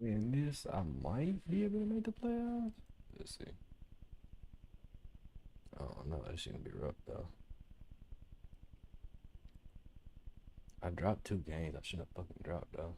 In this, I might be able to make the playoffs. Let's see. Oh no, that shit gonna be rough though. I dropped 2 games. I should have fucking dropped though.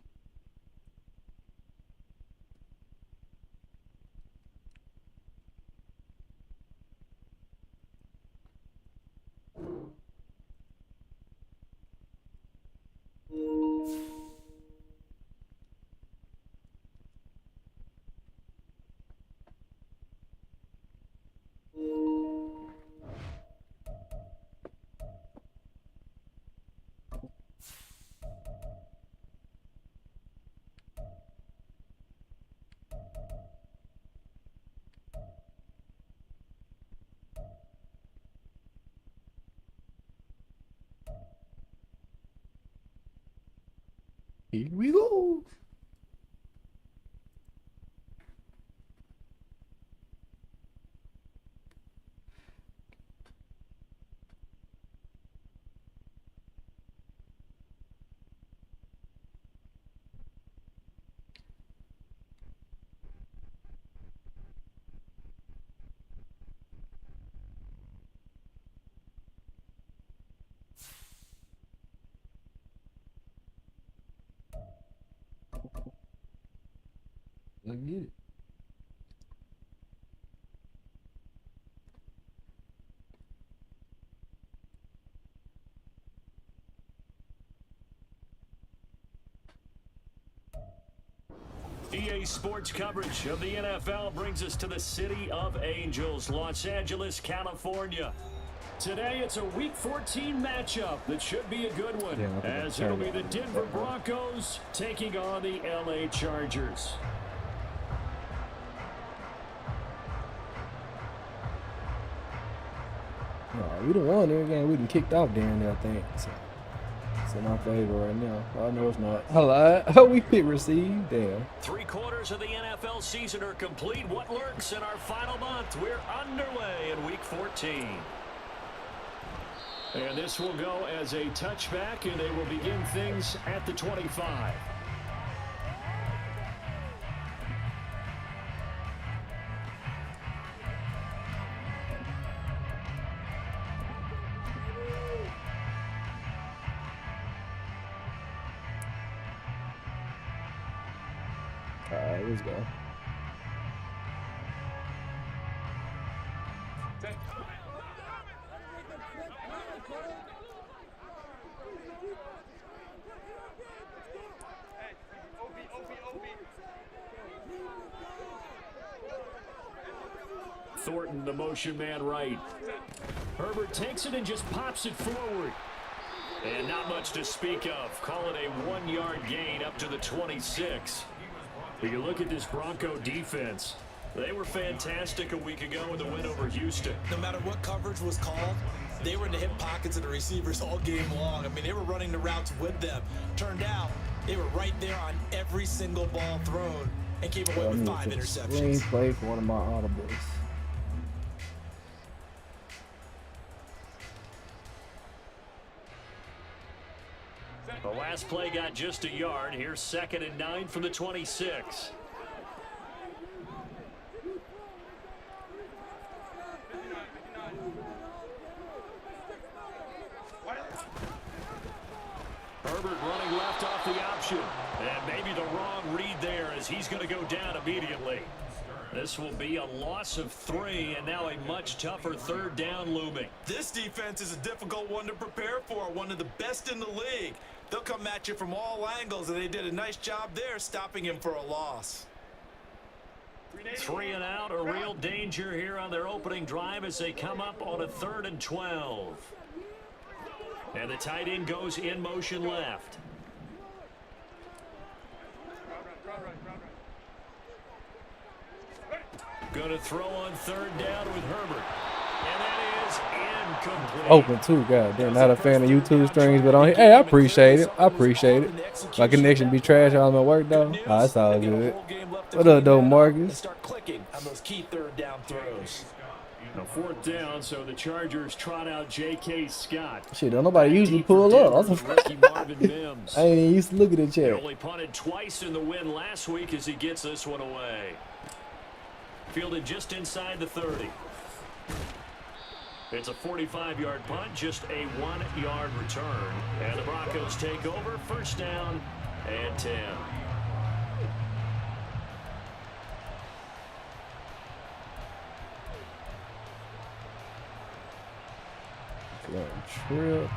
Here we go. Let's get it. EA Sports coverage of the NFL brings us to the City of Angels, Los Angeles, California. Today, it's a Week 14 matchup that should be a good one, as it'll be the Denver Broncos taking on the LA Chargers. We done won every game. We done kicked off down there, I think. So it's in our favor right now. I know it's not. Hello. We pick receive. Damn. 3/4 of the NFL season are complete. What lurks in our final month? We're underway in Week 14. And this will go as a touchback, and they will begin things at the 25. All right, let's go. Thornton, the motion man right. Herbert takes it and just pops it forward. And not much to speak of. Call it a 1-yard gain up to the 26. But you look at this Bronco defense. They were fantastic a week ago in the win over Houston. No matter what coverage was called, they were in the hip pockets of the receivers all game long. I mean, they were running the routes with them. Turned out, they were right there on every single ball thrown and came away with 5 interceptions. Play for one of my audibles. The last play got just a yard. Here's 2nd and 9 from the 26. Herbert running left off the option. And maybe the wrong read there as he's going to go down immediately. This will be a loss of 3, and now a much tougher 3rd down looming. This defense is a difficult one to prepare for, one of the best in the league. They'll come at you from all angles, and they did a nice job there stopping him for a loss. 3 and out, a real danger here on their opening drive as they come up on a 3rd and 12. And the tight end goes in motion left. Going to throw on 3rd down with Herbert. And that is incomplete. Open too, god damn. Not a fan of YouTube streams, but on here. Hey, I appreciate it. I appreciate it. My connection be trash all my work though. Oh, that's all good. What up, though, Marcus? Start clicking on those key 3rd down throws. Now 4th down, so the Chargers trot out J.K. Scott. Shit, don't nobody Back usually deep for pull up. Denver, rookie Marvin Mims. I ain't even used to look at the He chat. only punted twice in the win last week as he gets this one away. Fielded just inside the 30. It's a 45-yard punt, just a 1-yard return. And the Broncos take over, 1st down and 10. Trips.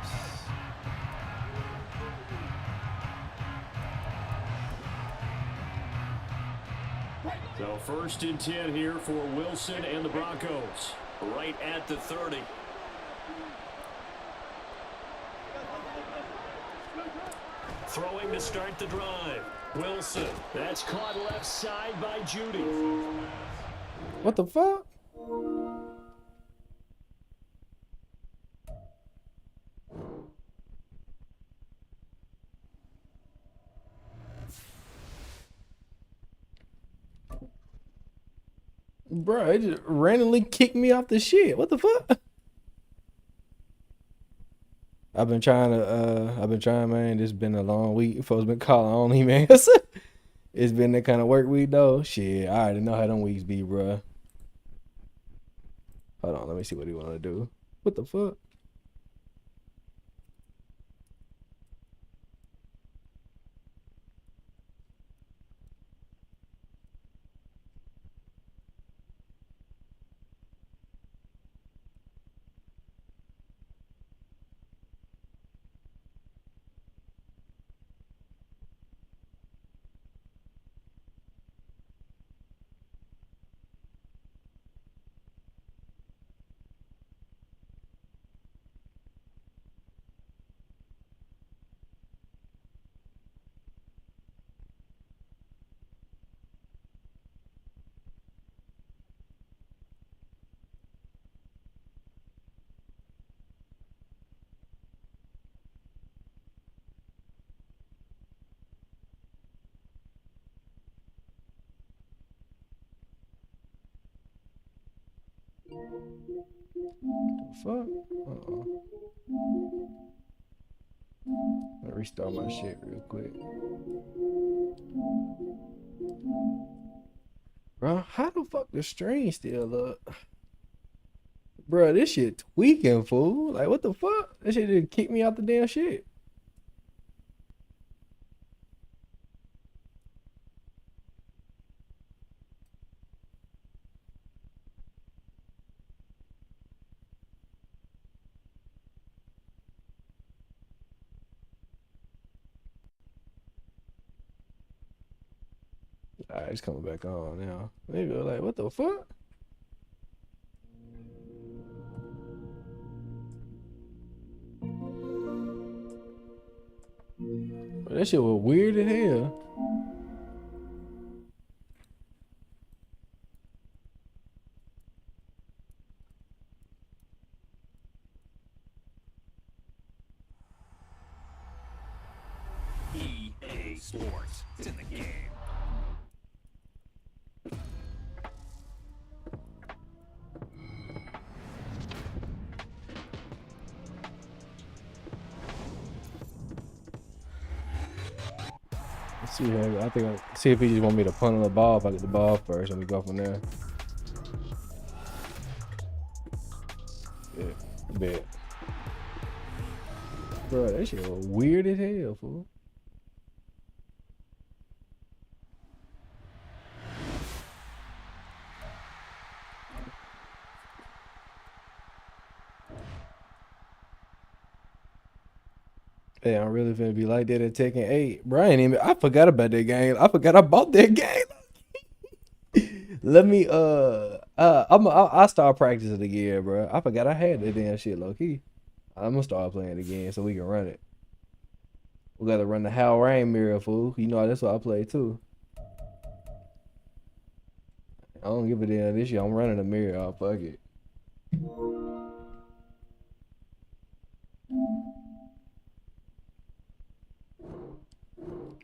So 1st and 10 here for Wilson and the Broncos. Right at the 30. Throwing to start the drive. Wilson. That's caught left side by Judy. What the fuck? Bro, it just randomly kicked me off the shit. What the fuck? I've been trying, man. It's been a long week. Folks been calling on me, man. It's been that kind of work week, though. Shit, I already know how them weeks be, bro. Hold on, let me see what he want to do. What the fuck? Fuck. Let me restart my shit real quick. Bro, how the fuck the stream still up? Bro, this shit tweaking, fool. Like, what the fuck? That shit didn't kick me out the damn shit. Alright, it's coming back on now. Maybe like, what the fuck? Bro, that shit was weird as hell. EA Sports. It's in the game. Let's see, I think see if he just want me to punt on the ball. If I get the ball first, and we go from there. Yeah, bet. Bro, that shit was weird as hell, fool. Hey, I'm really finna be like that at Tekken 8. Bro, I forgot about that game. I forgot I bought that game. Let me, I'll start practicing again, bro. I forgot I had that damn shit low key. I'm gonna start playing it again so we can run it. We gotta run the Hal Rain mirror, fool. You know that's what I play too. I don't give a damn this year. I'm running the mirror. Oh, fuck it.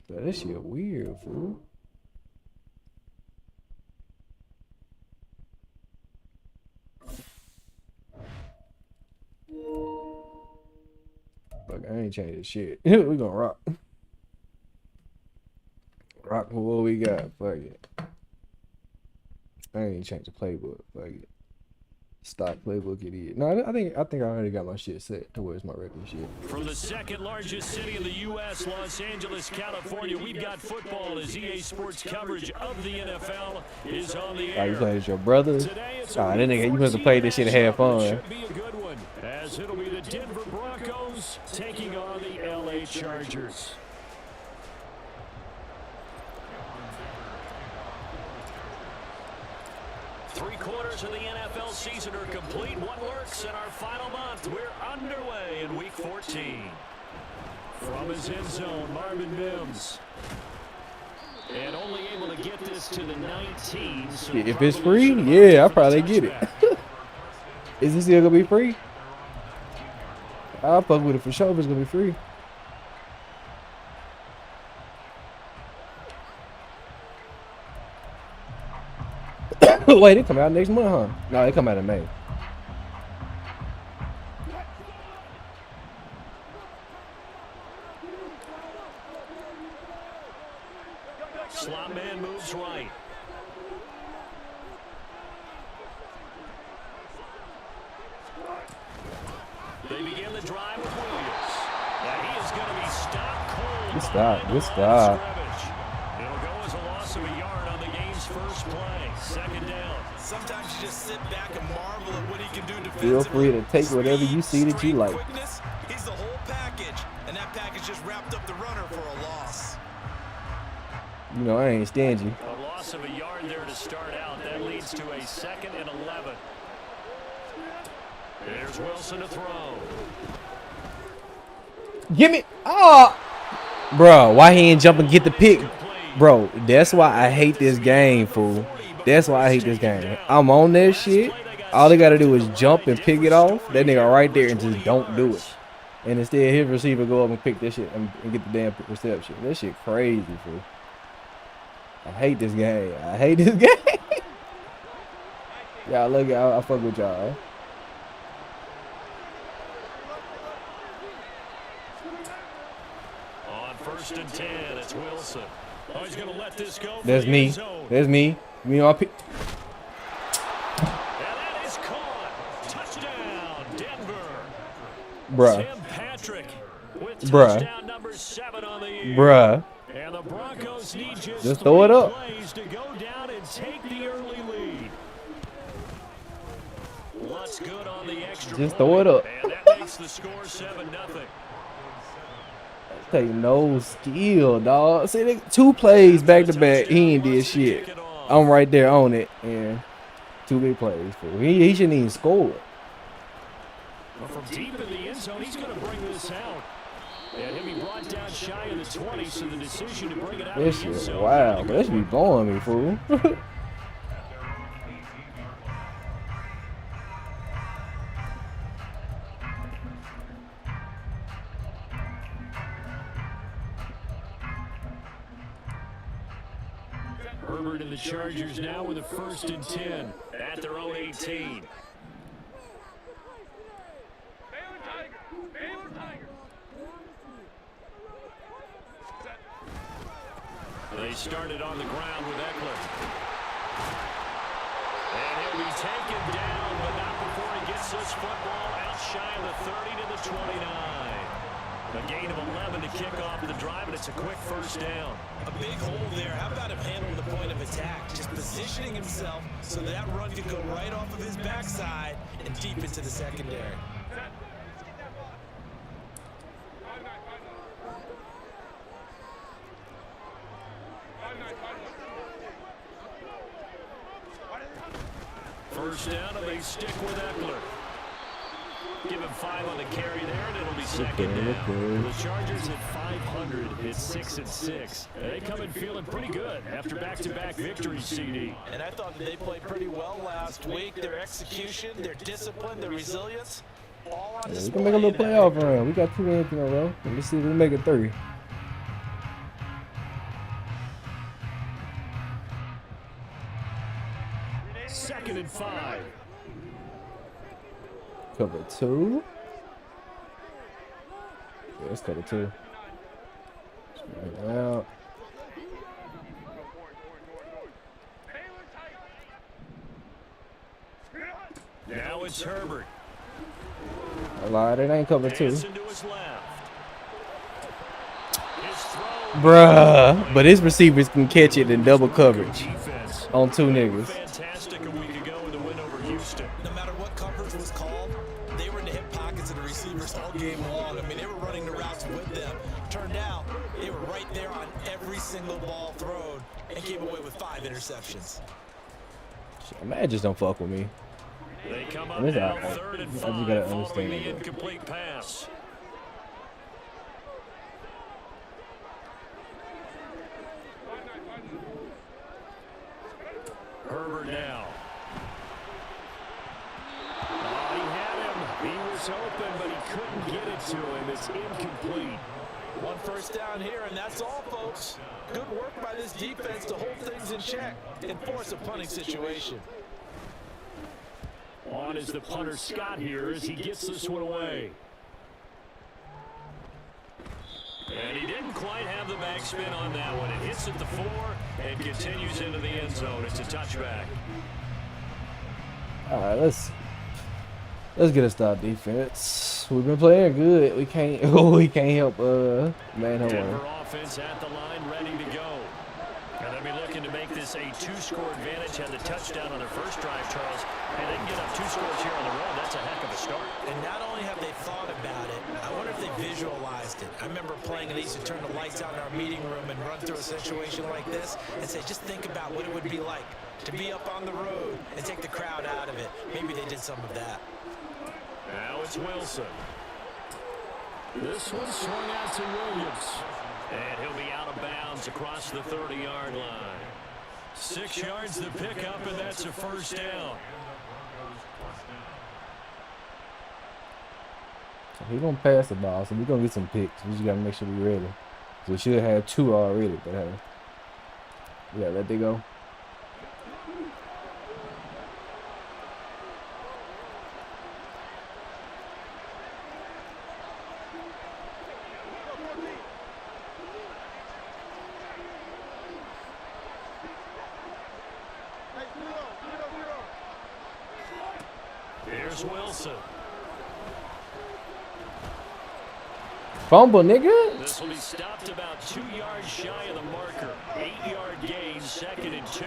But this shit weird, fool. I ain't changing shit. We gonna rock. Rock with what we got. Fuck it. I ain't change the playbook. Fuck it. Stock playbook it is. No, I think I already got my shit set to where's my regular shit. From the second largest city in the U.S., Los Angeles, California, we've got football as EA Sports coverage of the NFL is on the air. You playing with your brother? Today, it's That nigga, you must have played this shit and had fun. Should be a good one, as it'll be the Denver Broncos taking on the L.A. Chargers. Three-quarters of the NFL season are complete. What works in our final month? We're underway in Week 14. From his end zone, Marvin Mims. And only able to get this to the 19. So If it's free, yeah, I'll probably get it. Is it still gonna be free? I'll fuck with it for sure if it's gonna be free. Wait, it come out next month, huh? No, it come out in May. Slot man moves right. They begin the drive with Williams. And he is going to be stopped cold. Good stop, good behind the stop. line of scrimmage. It'll go as a loss of a yard on the game's first play. Second down. Sometimes you just sit back and marvel at what he can do defensively. Feel free to take whatever you see that you Speed, like. quickness, he's the whole package, and that package just wrapped up the runner for a loss. You know, I ain't stingy. A loss of a yard there to start out. That leads to a 2nd and 11. There's Wilson to throw. Give me. Oh! Bro, why he ain't jump and get the pick? Bro, that's why I hate this game, fool. That's why I hate this game. I'm on that shit. All they got to do is jump and pick it off. That nigga right there and just don't do it. And instead, his receiver go up and pick that shit and get the damn reception. That shit crazy, fool. I hate this game. I hate this game. Y'all look, I fuck with y'all. On 1st and 10, it's Wilson. Oh, he's going to let this go. That's me. That's me. Me on pick. And that is caught. Touchdown, Denver. Bruh. Tim Patrick with Bruh. touchdown number 7 on the year. Bruh. And the Broncos need Just throw it up. plays to go down and take the early lead. What's good on the extra Just point, throw it up. And that makes the score 7-0. Take no skill, dog. See, they, 2 plays back to back. He ain't did shit. I'm right there on it. And 2 big plays. Fool. He shouldn't even score. Well, from deep in the end zone, he's going to bring this out. And he'll be brought down shy of the 20, so the decision to bring it out This of the end shit, zone. wow. But that should be blowing me, fool. Herbert and the Chargers now with a 1st and 10 at their own 18. They started on the ground with Eckler. And he'll be taken down, but not before he gets this football out shy of the 30 to the 29. A gain of 11 to kick off the drive, and it's a quick 1st down. A big hole there. How about him handling the point of attack? Just positioning himself so that run could go right off of his backside and deep into the secondary. First down, and they stick with Eckler. Give him 5 on the carry there, and it'll be 2nd down. The Chargers at 500, it's 6-6. They come in feeling pretty good after back-to-back victories, CD. And I thought they played pretty well last week. Their execution, their discipline, their resilience, all on We display. can make a little playoff run. We got 2 wins in a row. Let's see if we can make it 3. Second and 5. Cover 2. let's cut it too. Out. Now it's Herbert. I lied. It ain't cover two. Hands into his left. His throw. Bruh. But his receivers can catch it in double coverage Defense. on two niggas. Fantastic a week ago in the win over Houston. No matter what coverage was called, they were in the hip pockets of the receivers all game long. I mean, they were running the routes with them. Turned out, they were right there on every single ball thrown and came away with 5 interceptions. Man, just don't fuck with me. They come up It's now, all right. 3rd and I just 5 gotta following understand the that. incomplete pass. Herbert now. Oh, he had him. He was open, but he couldn't get it to him. It's incomplete. 1 first down here, and that's all, folks. Good work by this defense to hold things in check and force a punting situation. On is the punter Scott here as he gets this one away. And he didn't quite have the backspin on that one. It hits at the 4 and continues into the end zone. It's a touchback. All right, let's get a stop defense. We've been playing good. We can't help man hold Denver on. offense at the line, ready to go. And they'll be looking to make this a 2-score advantage. Had the touchdown on their first drive, Charles. And they can get up 2 scores here on the road. That's a heck of a start. And not only have they thought about it, I wonder if they visualized it. I remember playing and they used to turn the lights out in our meeting room and run through a situation like this and say, just think about what it would be like to be up on the road and take the crowd out of it. Maybe they did some of that. Now it's Wilson. This one swung out to Williams. And he'll be out of bounds across the 30-yard line. 6 yards to pick up, and that's a first down. He's gonna pass the ball, so we're gonna get some picks. We just gotta make sure we're ready. So we should have 2 already, but hey, we gotta let they go. Here's Wilson. Fumble, nigga. This will be stopped about 2 yards shy of the marker. 8-yard gain, 2nd and 2.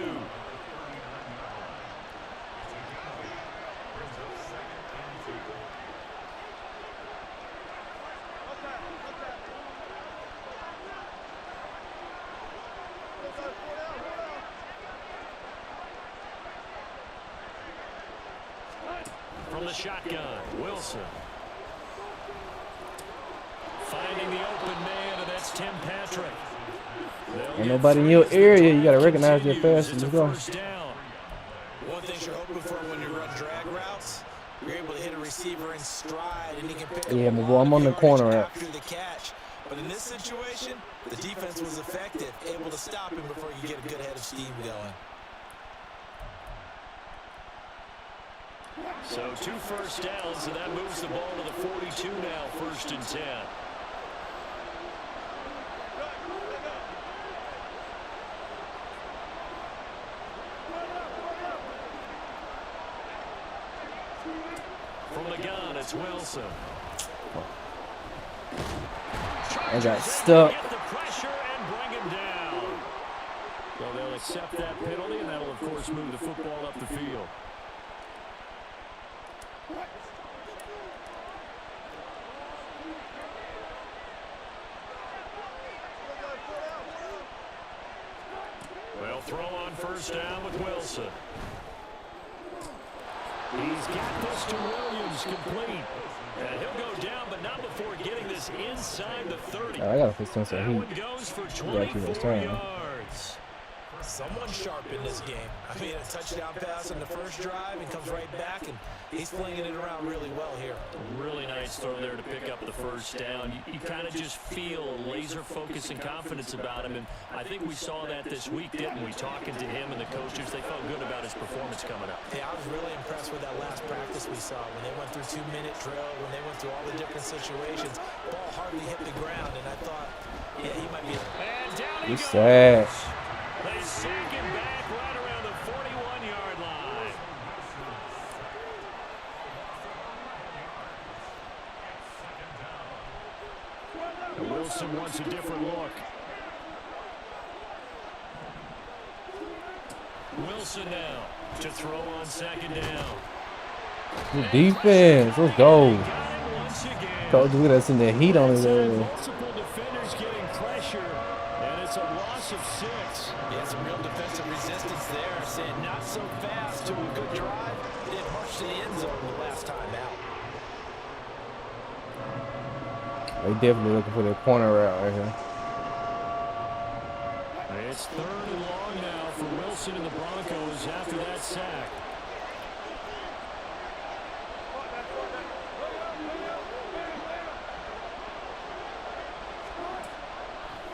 From the shotgun, Wilson. Finding the open man, and that's Tim Patrick. Ain't nobody in your area. You gotta recognize their fast. Let's go. One thing you're hoping for when you run drag routes, you're able to hit a receiver in stride, and he can pick up Yeah, a my lot boy, I'm of on the yardage corner after the catch. But in this situation, the defense was effective, able to stop him before you get a good head of steam going. So 2 first downs, and that moves the ball to the 42 now, 1st and 10. From the gun, it's Wilson. I got stuck. Get the pressure and bring him down. So they'll accept that penalty, and that'll, of course, move the football up the field. Well, throw on 1st down with Wilson. He's got this to Williams, complete. And he'll go down, but not before getting this inside the 30. I gotta fix this so That he one goes for got you next 24 time. yards. Someone's sharp in this game. I mean, a touchdown pass on the first drive and comes right back, and he's flinging it around really well here. Really nice throw there to pick up the first down. You kind of just feel laser focus and confidence about him, and I think we saw that this week, didn't we? Talking to him and the coaches, they felt good about his performance coming up. Yeah, I was really impressed with that last practice we saw when they went through 2-minute drill, when they went through all the different situations. Ball hardly hit the ground, and I thought, yeah, he might be. And down he It's goes. sad. They sack him back right around the 41-yard line. Wilson wants a different look. Wilson now to throw on second down. Good defense. Let's go. Got it once again. Coach, look at us in the heat on his ass. Multiple defenders getting pressure, and it's a loss of 6. Yeah, some real defensive resistance there. Saying not so fast to a good drive. It marched to the end zone the last time out. They definitely looking for that corner route right here. It's 3rd and long now for Wilson and the Broncos after that sack.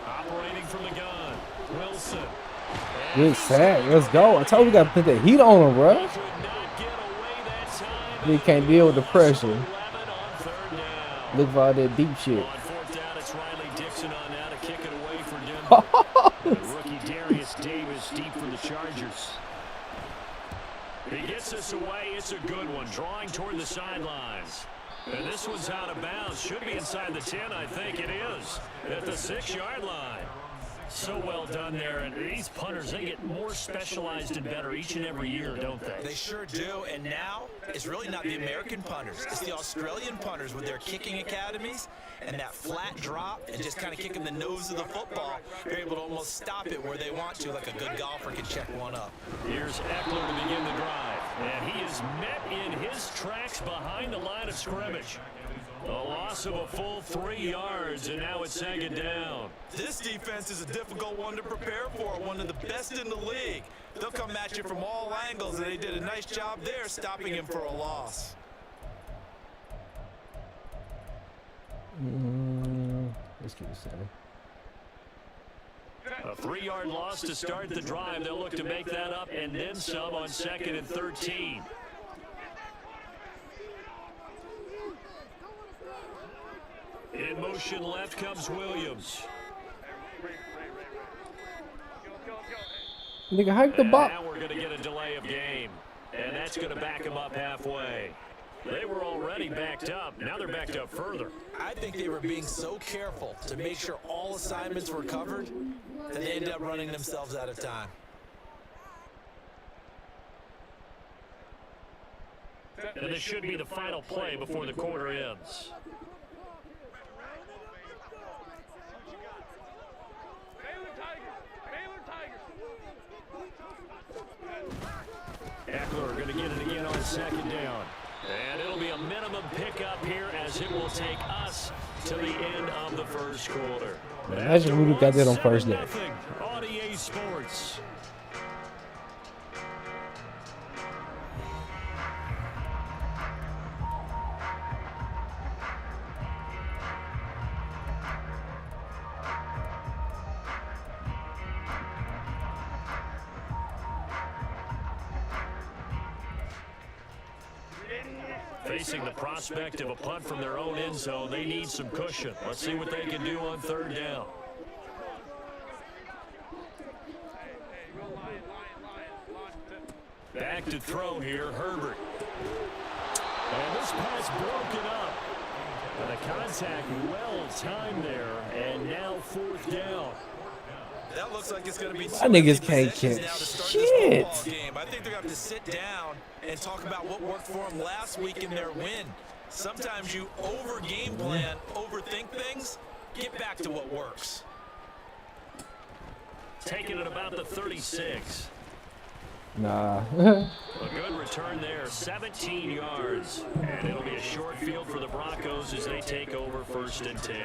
Operating from the gun, Wilson. Good sack. Let's go. I told you we got to put that heat on him, bro. Could not get away that time. He can't deal with the pressure. 11 on 3rd down. Look for all that deep shit. On 4th down, it's Riley Dixon on now to kick it away for Denver. And rookie Darius Davis deep for the Chargers. He gets this away. It's a good one. Drawing toward the sidelines. And this one's out of bounds. Should be inside the 10, I think it is. At the 6-yard line. So well done there. And these punters, they get more specialized and better each and every year, don't they? They sure do, and now it's really not the American punters. It's the Australian punters with their kicking academies and that flat drop and just kind of kicking the nose of the football. They're able to almost stop it where they want to, like a good golfer can check one up. Here's Eckler to begin the drive. And he is met in his tracks behind the line of scrimmage. A loss of a full 3 yards, and now it's 2nd down. This defense is a difficult one to prepare for, one of the best in the league. They'll come at you from all angles, and they did a nice job there stopping him for a loss. Let's keep it 7. A 3-yard loss to start the drive. They'll look to make that up and then some on 2nd and 13. In motion left comes Williams. Nigga, hike the ball. Now we're going to get a delay of game. And that's going to back them up halfway. They were already backed up. Now they're backed up further. I think they were being so careful to make sure all assignments were covered that they ended up running themselves out of time. And this should be the final play before the quarter ends. Eckler going to get it again on 2nd down. And it'll be a minimum pickup here as it will take us to the end of the first quarter. Imagine we got that on first day. On EA Sports. Facing the prospect of a punt from their own end zone, they need some cushion. Let's see what they can do on 3rd down. Back to throw here, Herbert. And this pass broken up. And the contact well timed there, and now 4th down. That looks like it's going to be My niggas can't possessions catch now to start shit. this football game. I think they're going to have to sit down and talk about what worked for them last week in their win. Sometimes you over game plan, overthink things. Get back to what works. Taking it about the 36. Nah. A good return there, 17 yards. And it'll be a short field for the Broncos as they take over 1st and 10.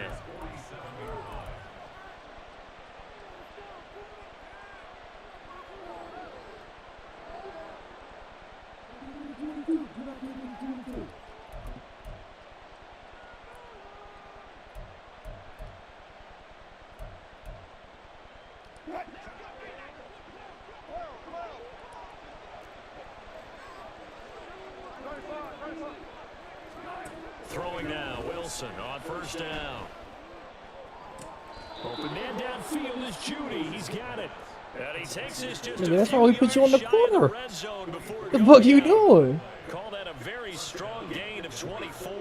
Throwing now, Wilson on first down. Open man downfield is Judy. He's got it. And he takes this just Nigga, a that's few why we put you on the yards shy of corner. red zone before The going fuck you out. doing? Call that a very strong gain of 24.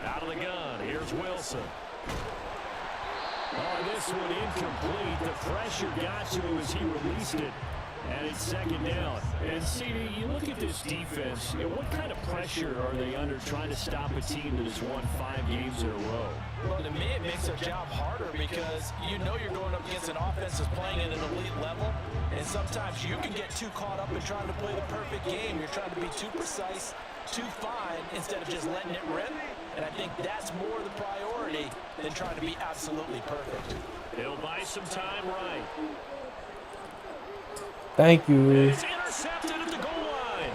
Out of the gun, here's Wilson. Oh, this one incomplete. The pressure got to him as he released it. And it's second down. And CD, you look at this defense, what kind of pressure are they under trying to stop a team that has won 5 games in a row? Well, to me, it makes their job harder because you know you're going up against an offense that's playing at an elite level, and sometimes you can get too caught up in trying to play the perfect game. You're trying to be too precise, too fine, instead of just letting it rip. And I think that's more the priority than trying to be absolutely perfect. He'll buy some time right. Thank you. It's intercepted at the goal line.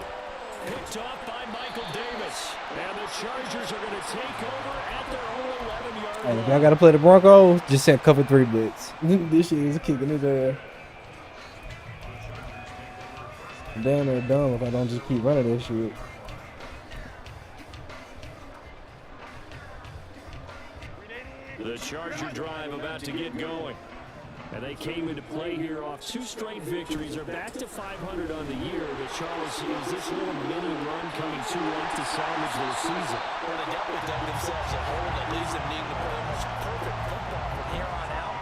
Picked off by Michael Davis. And the Chargers are going to take over at their own 11-yard Hey, line. if y'all gotta play the Broncos, just send cover 3 blitz. This shit is kicking his ass. Damn, they're dumb if I don't just keep running this shit. The Charger drive about to get going. And they came into play here off 2 straight victories. They're back to 500 on the year. But Charles, is this little mini run coming too late to salvage their season? Well, they definitely dug themselves a hole that leaves them needing to play almost perfect football from here on out.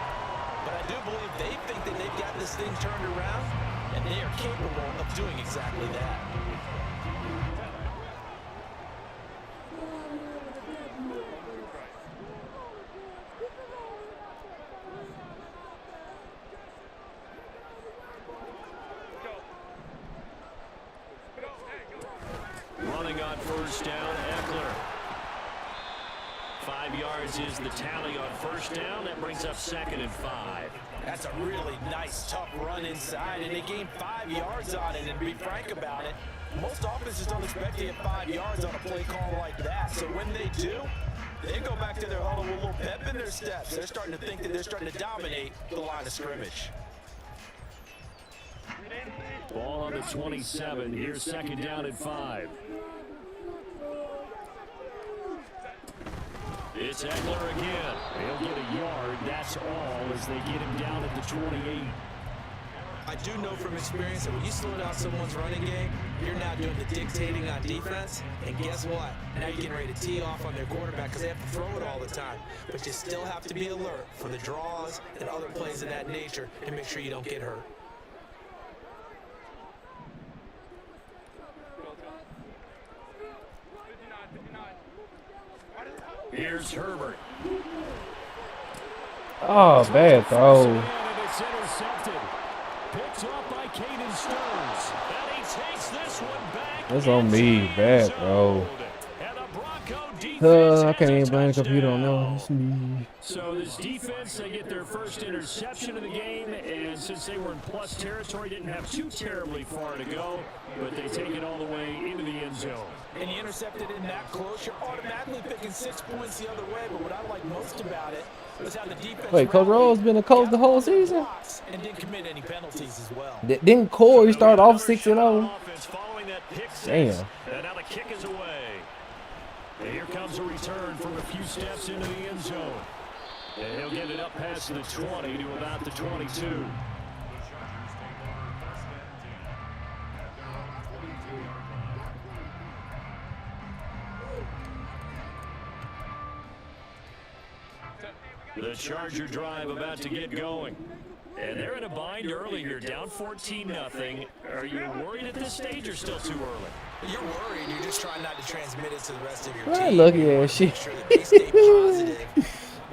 But I do believe they think that they've got this thing turned around, and they are capable of doing exactly that. Running on first down, Eckler. 5 yards is the tally on first down. That brings up 2nd and 5. That's a really nice, tough run inside, and they gained 5 yards on it. And to be frank about it, most offenses don't expect to get 5 yards on a play call like that. So when they do, they go back to their huddle with a little pep in their steps. They're starting to think that they're starting to dominate the line of scrimmage. Ball on the 27. Here's 2nd down and 5. It's Eckler again. He'll get a yard. That's all as they get him down at the 28. I do know from experience that when you slow down someone's running game, you're now doing the dictating on defense. And guess what? Now you're getting ready to tee off on their quarterback because they have to throw it all the time. But you still have to be alert for the draws and other plays of that nature to make sure you don't get hurt. Here's Herbert. Oh, bad throw. And it's intercepted. Picked off by Caden Stearns. And he takes this one back. That's on me. Bad throw. And the Bronco defense I can't has a even blame the computer on touchdown. that. It's me. So this defense, they get their first interception of the game, and since they were in plus territory, didn't have too terribly far to go, but they take it all the way into the end zone. And you intercepted in that close, you're automatically picking 6 points the other way. But what I like most about it was how the defense. Wait, Coach Rose been a coach the whole season? And didn't commit any penalties as well. Didn't Corey start off 6-0? Offense following that pick six. Damn. And now the kick is away. And here comes a return from a few steps into the end zone. And he'll get it up past the 20 to about the 22. The Charger drive about to get going. And they're in a bind early here, down 14-0. Are you worried at this stage or still too early? You're worried. You're just trying not to transmit it to the rest of your Right, team. lucky You wanna ass shit. make sure that they stay positive.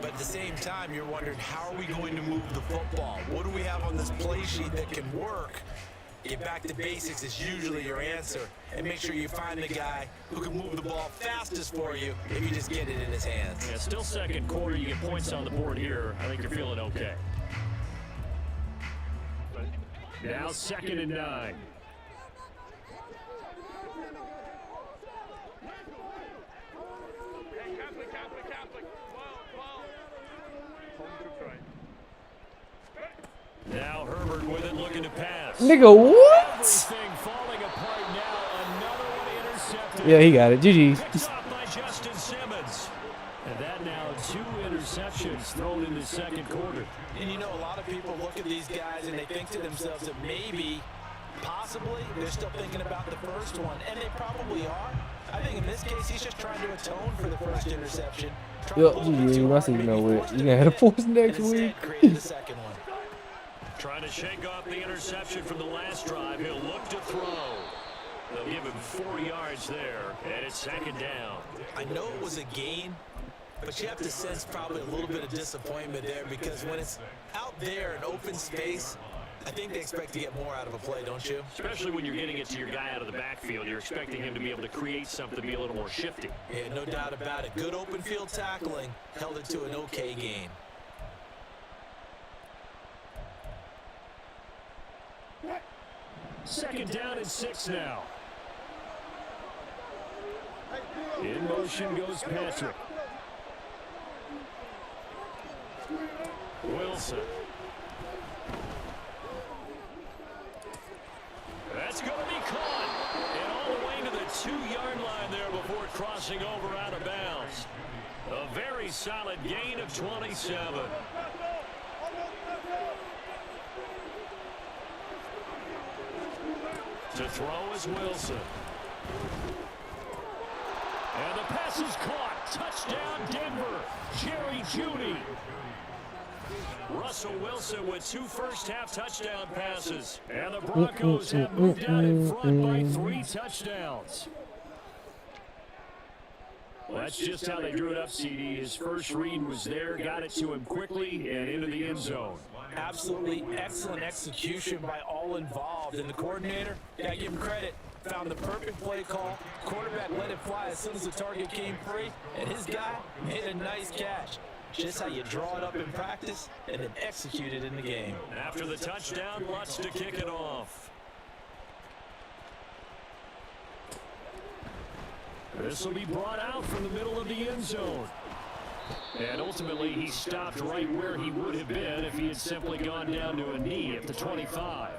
But at the same time, you're wondering, how are we going to move the football? What do we have on this play sheet that can work? Get back to basics is usually your answer. And make sure you find the guy who can move the ball fastest for you if you just get it in his hands. Yeah, still second quarter. You get points on the board here. I think you're feeling okay. Now 2nd and 9. Now Herbert with it, looking to pass. Nigga, what? Everything falling apart now. Another one intercepted. Yeah, he got it. GG. Picked off by Justin Simmons. And that now 2 interceptions thrown in the 2nd quarter. And you know, a lot of people look at these guys and they think to themselves that maybe, possibly, they're still thinking about the first one. And they probably are. I think in this case, he's just trying to atone for the first interception. Yo, GG. I see you know what. You gonna have to force next week. Create the second one. Trying to shake off the interception from the last drive. He'll look to throw. They'll give him 4 yards there, and it's 2nd down. I know it was a gain, but you have to sense probably a little bit of disappointment there because when it's out there in open space, I think they expect to get more out of a play, don't you? Especially when you're getting it to your guy out of the backfield. You're expecting him to be able to create something, to be a little more shifty. Yeah, no doubt about it. Good open field tackling held it to an okay gain. Second down and 6 now. In motion goes Patrick. Wilson. That's going to be caught. And all the way to the 2-yard line there before crossing over out of bounds. A very solid gain of 27. To throw is Wilson. And the pass is caught. Touchdown, Denver. Jerry Jeudy. Russell Wilson with 2 first-half touchdown passes. And the Broncos have moved out in front by 3 touchdowns. Well, that's just how they drew it up, CD. His first read was there, got it to him quickly, and into the end zone. Absolutely excellent execution by all involved. And the coordinator, gotta give him credit, found the perfect play call. Quarterback let it fly as soon as the target came free, and his guy made a nice catch. Just how you draw it up in practice and then execute it in the game. After the touchdown, Lutz to kick it off. This will be brought out from the middle of the end zone. And ultimately, he stopped right where he would have been if he had simply gone down to a knee at the 25.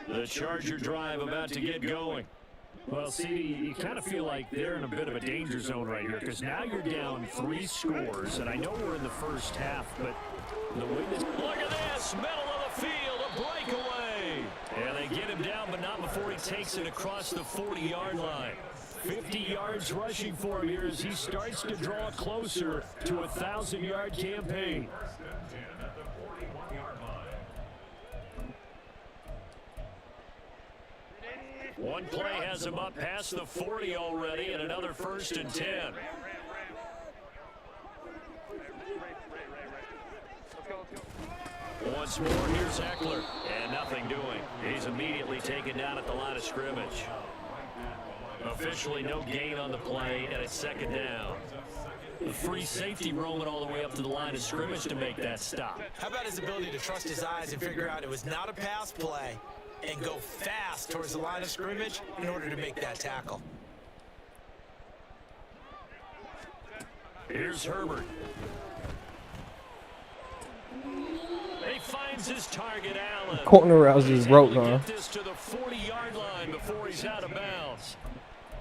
The Charger drive about to get going. Well, CD, you kind of feel like they're in a bit of a danger zone right here because now you're down 3 scores, and I know we're in the first half, but the way this... Look at this! Middle of the field, a breakaway! And they get him down, but not before he takes it across the 40-yard line. 50 yards rushing for him here as he starts to draw closer to a 1,000-yard campaign. One play has him up past the 40 already, and another 1st and 10. Once more, here's Eckler, and nothing doing. He's immediately taken down at the line of scrimmage. Officially no gain on the play, and it's 2nd down. The free safety rolling all the way up to the line of scrimmage to make that stop. How about his ability to trust his eyes and figure out it was not a pass play and go fast towards the line of scrimmage in order to make that tackle. Here's Herbert. He finds his target, Allen. Corner routes just broke, huh? Get this to the 40-yard line before he's out of bounds.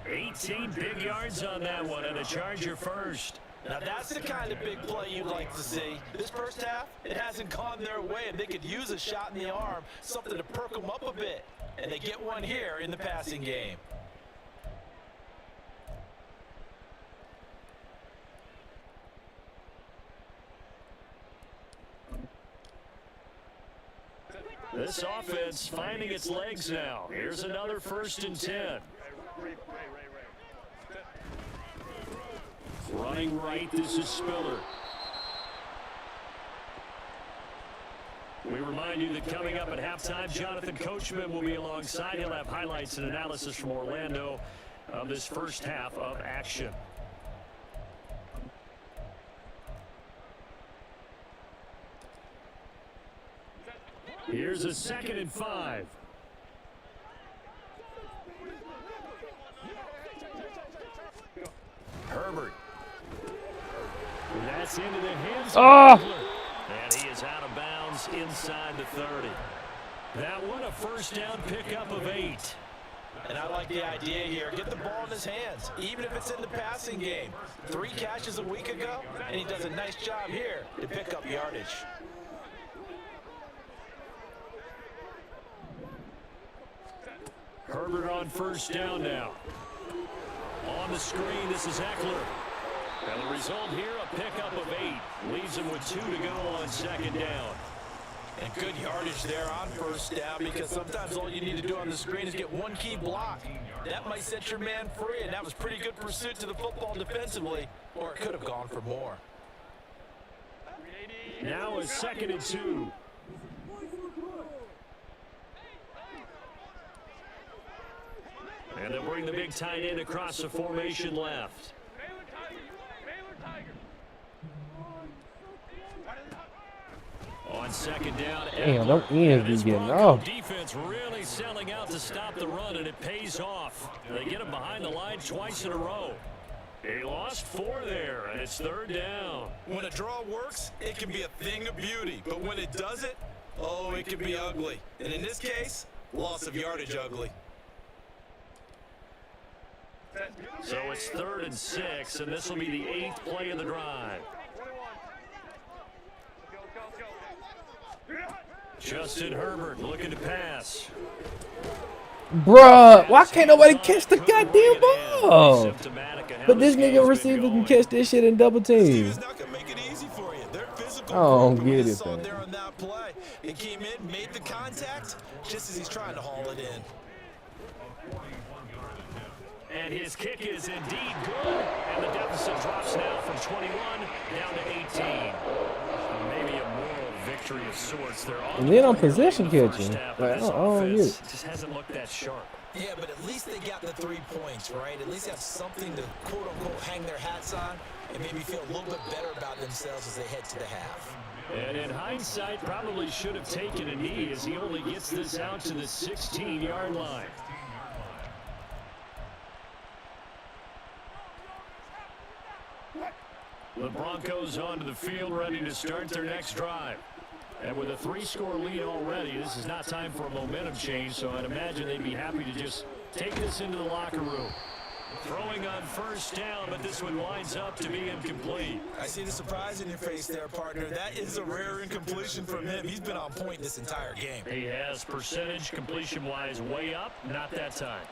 18 big yards on that one, and a Charger first. Now that's the kind of big play you'd like to see. This first half, it hasn't gone their way, and they could use a shot in the arm, something to perk them up a bit. And they get one here in the passing game. This offense finding its legs now. Here's another 1st and 10. Running right, this is Spiller. We remind you that coming up at halftime, Jonathan Coachman will be alongside. He'll have highlights and analysis from Orlando of this first half of action. Here's a 2nd and 5. Herbert. That's into the hands of Eckler. And he is out of bounds inside the 30. That one a first down pickup of 8. And I like the idea here. Get the ball in his hands, even if it's in the passing game. 3 catches a week ago, and he does a nice job here to pick up yardage. Herbert on first down now. On the screen, this is Eckler. And the result here, a pickup of 8. Leaves him with 2 to go on 2nd down. And good yardage there on first down, because sometimes all you need to do on the screen is get one key block. That might set your man free, and that was pretty good pursuit to the football defensively, or it could have gone for more. Now a 2nd and 2. And they'll bring the big tight end across the formation left. On 2nd down, Damn, them ends be getting off. Defense really selling out to stop the run, and it pays off. They get him behind the line twice in a row. He lost 4 there, and it's 3rd down. When a draw works, it can be a thing of beauty. But when it doesn't, oh, it can be ugly. And in this case, loss of yardage ugly. So it's 3rd and 6, and this will be the 8th play of the drive. Justin Herbert looking to pass. Bruh, why can't nobody catch the goddamn ball? But this nigga receiver can catch this shit in double team. Not gonna make it easy for you. They're physical. I don't get it, Saw man. there on that play. It came in, made the contact, just as he's trying to haul it in. And his kick is indeed good. And the deficit drops now from 21 down to 18. Maybe a moral victory of sorts. They're on And then on possession catching. Like, I don't get it. Just hasn't looked that sharp. Yeah, but at least they got the 3 points, right? At least they have something to quote-unquote hang their hats on and maybe feel a little bit better about themselves as they head to the half. And in hindsight, probably should have taken a knee as he only gets this out to the 16-yard line. The Broncos onto the field, ready to start their next drive. And with a 3-score lead already, this is not time for a momentum change, so I'd imagine they'd be happy to just take this into the locker room. Throwing on first down, but this one winds up to be incomplete. I see the surprise in your face there, partner. That is a rare incompletion from him. He's been on point this entire game. He has percentage completion-wise way up, not that time.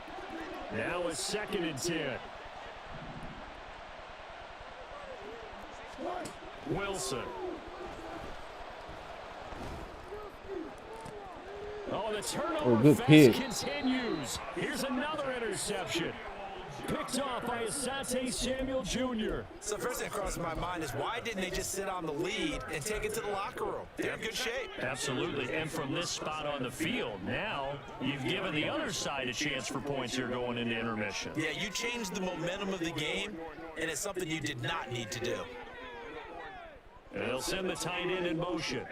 Now a 2nd and 10. Wilson. Oh, the turnover good fest pick. continues. Here's another interception. Picked off by Asante Samuel Jr. So first thing that crosses my mind is why didn't they just sit on the lead and take it to the locker room? They're in good shape. Absolutely, and from this spot on the field, now you've given the other side a chance for points here going into intermission. Yeah, you changed the momentum of the game, and it's something you did not need to do. And they'll send the tight end in motion.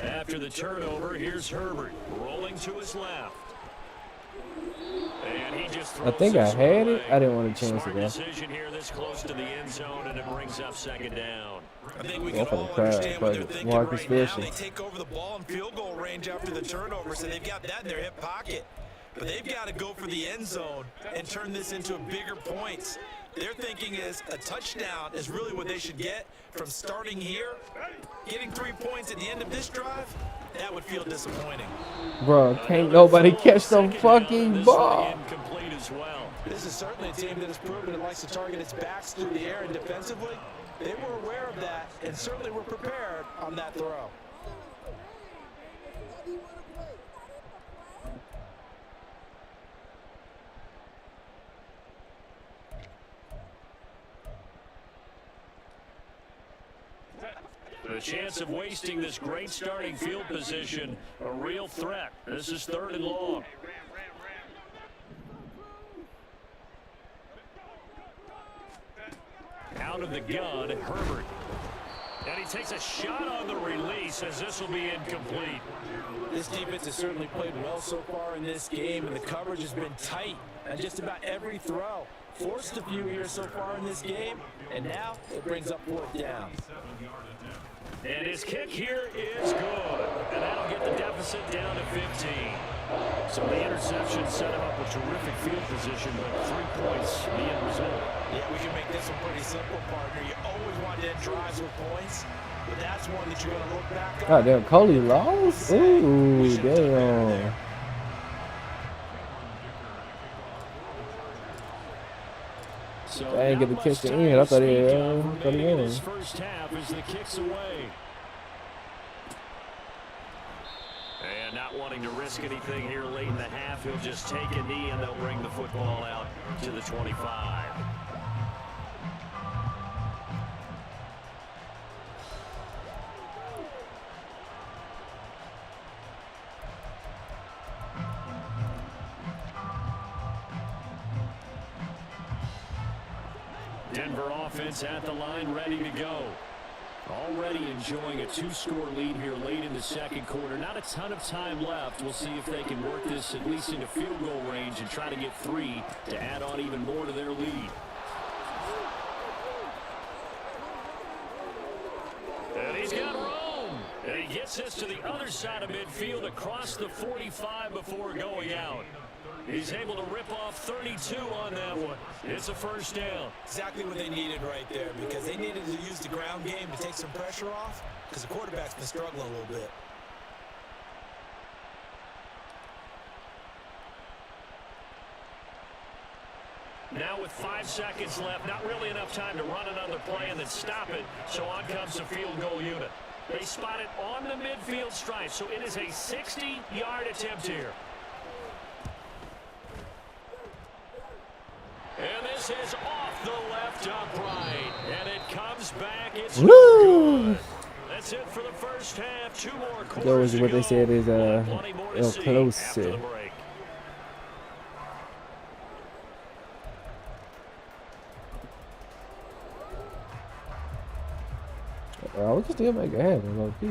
After the turnover, here's Herbert rolling to his left. And he just I think I had it. I didn't want to chance it, Smart though. decision here this close to the end zone, and it brings up 2nd down. I think we Go can for the all crowd, understand what they're fuck it. thinking Marcus right now. Fisher. They take over the ball in field goal range after the turnover, so they've got that in their hip pocket. But they've got to go for the end zone and turn this into bigger points. Their thinking is a touchdown is really what they should get from starting here. Getting 3 points at the end of this drive, that would feel disappointing. Bro, can't nobody catch the fucking ball. Incomplete as well. This is certainly a team that has proven it likes to target its backs through the air and defensively. They were aware of that and certainly were prepared on that throw. The The chance of wasting this great starting field position, a real threat. This is 3rd and long. Out of the gun, Herbert. And he takes a shot on the release as this will be incomplete. This defense has certainly played well so far in this game, and the coverage has been tight on just about every throw. Forced a few here so far in this game, and now it brings up 4th down. And his kick here is good. And that'll get the deficit down to 15. So the interception set him up with terrific field position, but 3 points, the end result. Yeah, we can make this one pretty simple, partner. You always want to end drives with points, but that's one that you're going to look back on. God damn, Coley lost? Ooh, damn. So I ain't get the kick to end. I thought he in. won. First half as the kicks away. And not wanting to risk anything here late in the half, he'll just take a knee and they'll bring the football out to the 25. Denver offense at the line, ready to go. Already enjoying a 2-score lead here late in the second quarter. Not a ton of time left. We'll see if they can work this at least into field goal range and try to get 3 to add on even more to their lead. And he's got room. And he gets this to the other side of midfield across the 45 before going out. He's able to rip off 32 on that one. It's a first down. Exactly what they needed right there, because they needed to use the ground game to take some pressure off, because the quarterback's been struggling a little bit. Now with 5 seconds left, not really enough time to run another play and then stop it, so on comes the field goal unit. They spot it on the midfield stripe, so it is a 60-yard attempt here. And this is off the left upright. And it comes back. It's Woo! That's it for the first half. 2 more quarters. That was what they said is Plenty more to see close. after the break. We can still make it happen, low key.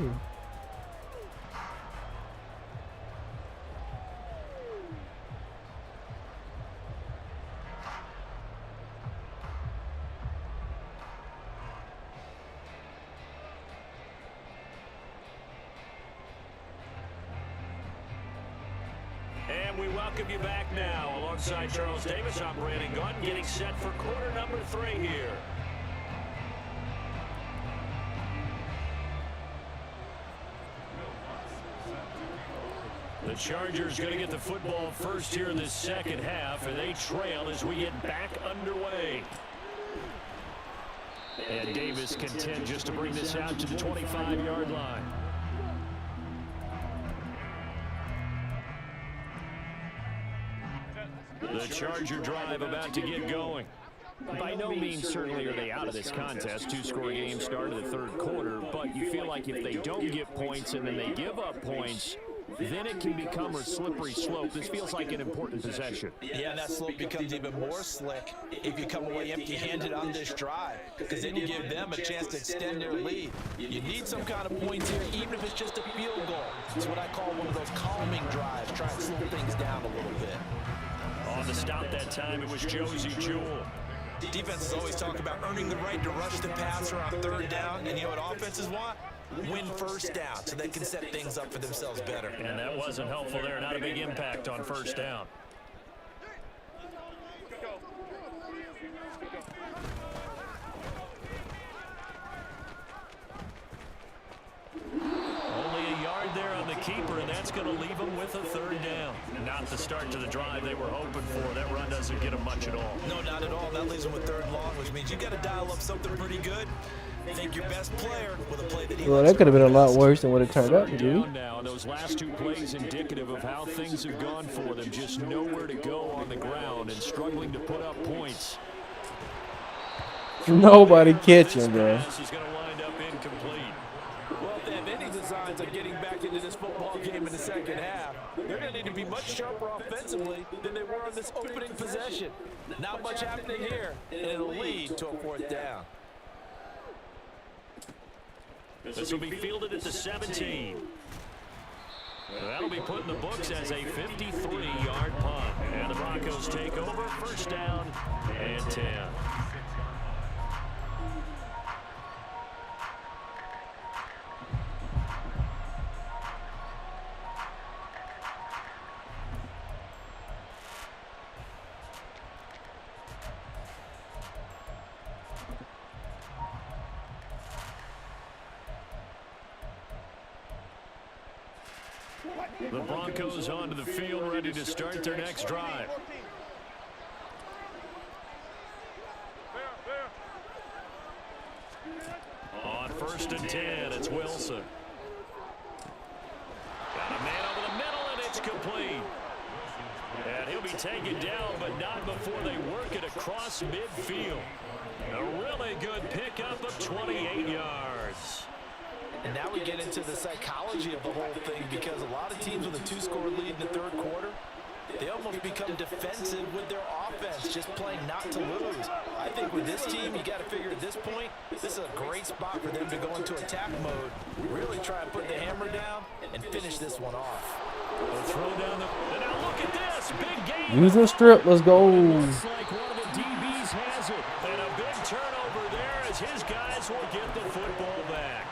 And we welcome you back now. Alongside Charles Davis, I'm Brandon Gunn, getting set for quarter number 3 here. The Chargers going to get the football first here in this second half, and they trail as we get back underway. And Davis content just to bring this out to the 25-yard line. The Charger drive about to get going. By no means certainly are they out of this contest. 2-score game started the 3rd quarter, but you feel like if they don't get points and then they give up points, then it can become a slippery slope. This feels like an important possession. Yeah, that slope becomes even more slick if you come away empty-handed on this drive, because then you give them a chance to extend their lead. You need some kind of points here, even if it's just a field goal. It's what I call one of those calming drives, try and slow things down a little bit. On the stop that time, it was Josie Jewell. Defenses always talk about earning the right to rush the passer on 3rd down, and you know what offenses want? Win first down, so they can set things up for themselves better. And that wasn't helpful there. Not a big impact on first down. Only a yard there on the keeper, and that's going to leave them with a 3rd down. And not the start to the drive they were hoping for. That run doesn't get them much at all. No, not at all. That leaves them with 3rd and long, which means you got to dial up something pretty good. Think your best player with a play that he Well, that could have been a lot worse than what it turned out to be. Now, those last 2 plays indicative of how things have gone for them. Just nowhere to go on the ground and struggling to put up points. Nobody catching, bro. This is going to wind up incomplete. chance of getting back into this football game in the second half. They're going to need to be much sharper offensively than they were on this opening possession. Not much happening here, and it'll lead to a 4th down. This will be fielded at the 17. That'll be put in the books as a 53-yard punt. And the Broncos take over, 1st down and 10. The Broncos onto the field, ready to start their next drive. On 1st and 10, it's Wilson. Got a man over the middle, and it's complete. And he'll be taken down, but not before they work it across midfield. A really good pickup of 28 yards. And now we get into the psychology of the whole thing, because a lot of teams with a 2-score lead in the 3rd quarter, they almost become defensive with their offense, just playing not to lose. I think with this team, you got to figure at this point, this is a great spot for them to go into attack mode, really try and put the hammer down and finish this one off. They'll throw down the... And now look at this, big game. Use the strip. Let's go. Looks like one of the DBs has it. And a big turnover there as his guys will get the football back.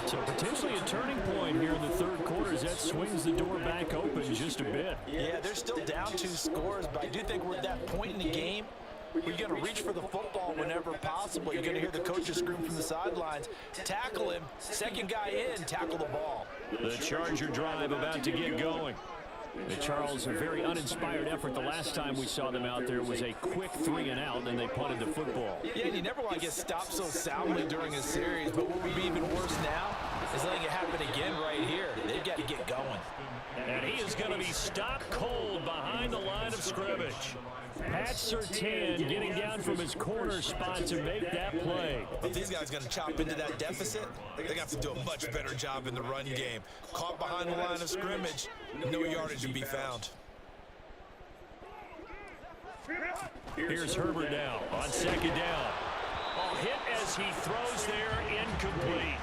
So potentially a turning point here in the 3rd quarter as that swings the door back open just a bit. Yeah, they're still down 2 scores, but I do think we're at that point in the game where you're going to reach for the football whenever possible. You're going to hear the coaches scream from the sidelines, tackle him, 2nd guy in, tackle the ball. The Charger drive about to get going. The Charles, a very uninspired effort. The last time we saw them out there was a quick 3 and out, and they punted the football. Yeah, and you never want to get stopped so soundly during a series, but what would be even worse now is letting it happen again right here. They've got to get going. And he is going to be stopped cold behind the line of scrimmage. Pat Surtain getting down from his corner spot to make that play. If these guys are going to chop into that deficit, they're going to have to do a much better job in the run game. Caught behind the line of scrimmage, no yardage to be found. Here's Herbert now on 2nd down. Oh, hit as he throws there, incomplete.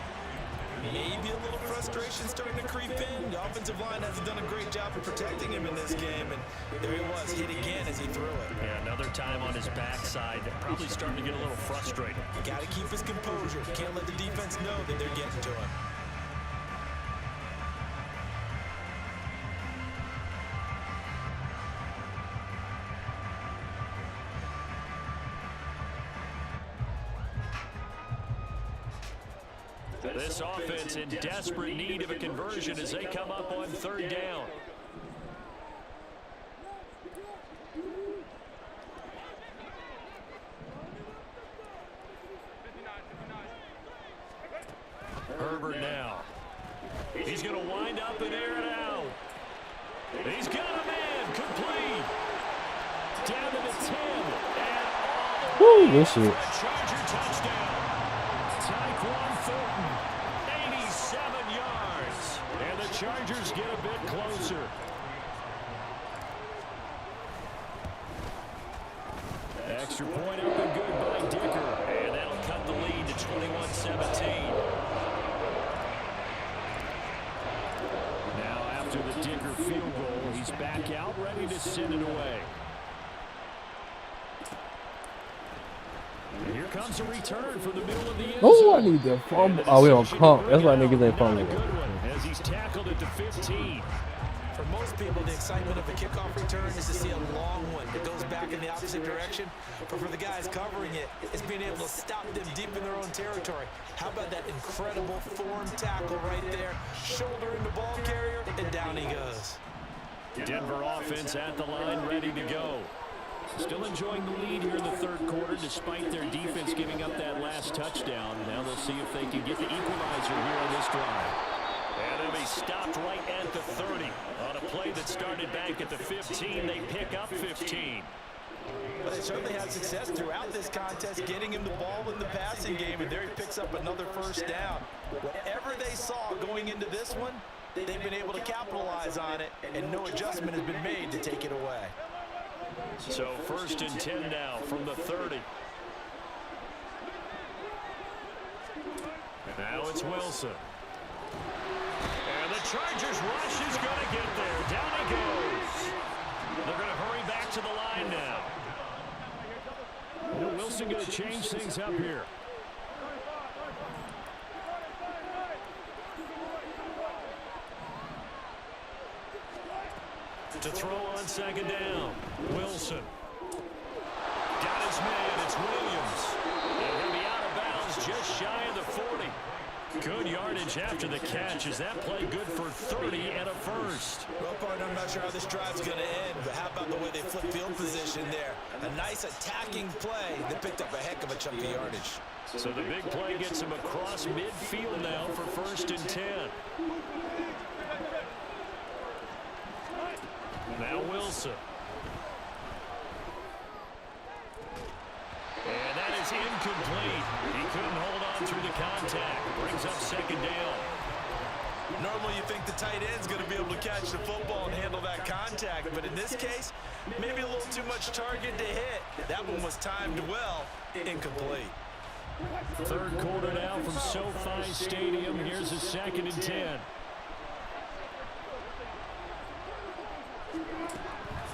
Maybe a little frustration starting to creep in. The offensive line hasn't done a great job of protecting him in this game, and there he was, hit again as he threw it. Yeah, another time on his backside, probably starting to get a little frustrated. Got to keep his composure. Can't let the defense know that they're getting to him. This offense in desperate need of a conversion as they come up on 3rd down. Herbert now. He's going to wind up and air it out. He's got a man complete. Down to the 10. And all the way Woo, for a Charger touchdown. Tyquan Thornton, 87 yards. And the Chargers get a bit closer. Extra point up and good by Dicker. And that'll cut the lead to 21-17. Now after the Dicker field goal, he's back out ready to send it away. And here comes a return from the middle of the end zone. Oh, I need that fumble. Oh, we don't come. That's why niggas ain't fumbling. As he's tackled at the 15. For most people, the excitement of a kickoff return is to see a long one that goes back in the opposite direction. But for the guys covering it, it's being able to stop them deep in their own territory. How about that incredible form tackle right there? Shouldering the ball carrier, and down he goes. Denver offense at the line, ready to go. Still enjoying the lead here in the 3rd quarter, despite their defense giving up that last touchdown. Now they'll see if they can get the equalizer here on this drive. And they'll be stopped right at the 30. On a play that started back at the 15, they pick up 15. Well, they certainly had success throughout this contest, getting him the ball in the passing game, and there he picks up another first down. Whatever they saw going into this one, they've been able to capitalize on it, and no adjustment has been made to take it away. So 1st and 10 now from the 30. Now it's Wilson. And the Chargers rush is going to get there. Down he goes. They're going to hurry back to the line now. Wilson going to change things up here. To throw on 2nd down. Wilson. Got his man. It's Williams. And he'll be out of bounds just shy of the 40. Good yardage after the catch. Is that play good for 30 and a first? Well, partner, I'm not sure how this drive's going to end, but how about the way they flip field position there? A nice attacking play that picked up a heck of a chunk of yardage. So the big play gets him across midfield now for 1st and 10. Now Wilson. And that is incomplete. He couldn't hold on through the contact. Brings up 2nd down. Normally you think the tight end's going to be able to catch the football and handle that contact, but in this case, maybe a little too much target to hit. That one was timed well, incomplete. 3rd quarter now from SoFi Stadium. Here's a 2nd and 10.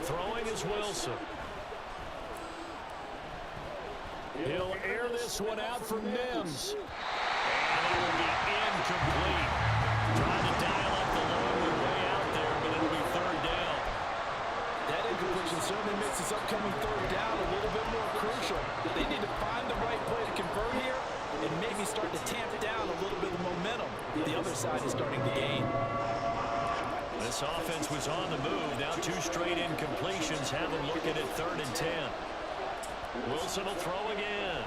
Throwing is Wilson. He'll air this one out for Mims. And it will be incomplete. Trying to dial up the long way out there, but it'll be 3rd down. That incompletion certainly makes this upcoming 3rd down a little bit more crucial. They need to find the right play to convert here and maybe start to tamp down a little bit of momentum. The other side is starting to gain. This offense was on the move. Now 2 straight incompletions have them looking at 3rd and 10. Wilson will throw again.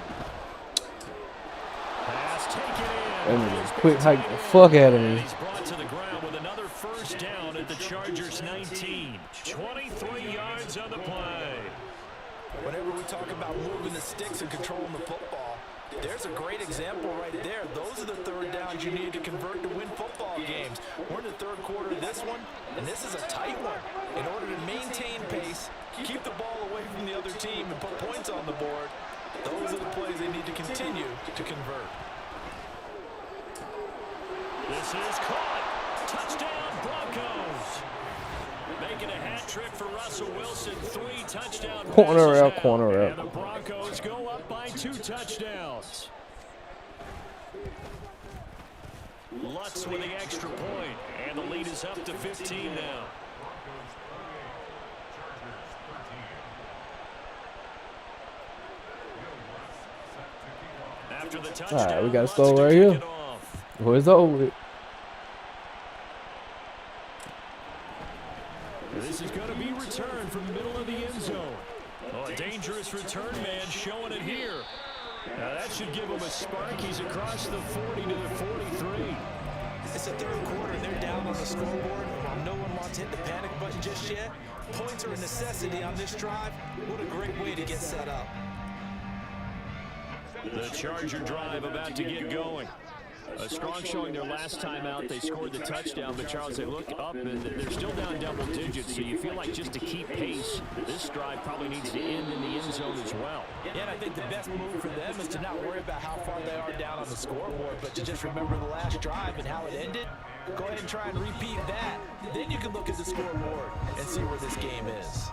Pass taken in. And quick hike the fuck out of me. He's brought to the ground with another first down at the Chargers 19. 23 yards on the play. Whenever we talk about moving the sticks and controlling the football, there's a great example right there. Those are the third downs you need to convert to win football games. We're in the third quarter of this one, and this is a tight one. In order to maintain pace, keep the ball away from the other team, and put points on the board, those are the plays they need to continue to convert. This is caught. Touchdown, Broncos. Making a hat trick for Russell Wilson. 3 touchdown Corner passes out, now. corner out. And the Broncos go up by 2 touchdowns. Lutz with the extra point, and the lead is up to 15 now. After the touchdown, All right, we got a Lutz score to right kick here. it off. Where's over? This is going to be returned from the middle of the end zone. Oh, a dangerous return man showing it here. Now that should give him a spark. He's across the 40 to the 43. It's the third quarter. They're down on the scoreboard. And while no one wants to hit the panic button just yet, points are a necessity on this drive. What a great way to get set up. The Charger drive about to get going. A strong showing their last time out. They scored the touchdown, but Charles, they look up and they're still down double digits, so you feel like just to keep pace, this drive probably needs to end in the end zone as well. Yeah, and I think the best move for them is to not worry about how far they are down on the scoreboard, but to just remember the last drive and how it ended. Go ahead and try and repeat that. Then you can look at the scoreboard and see where this game is.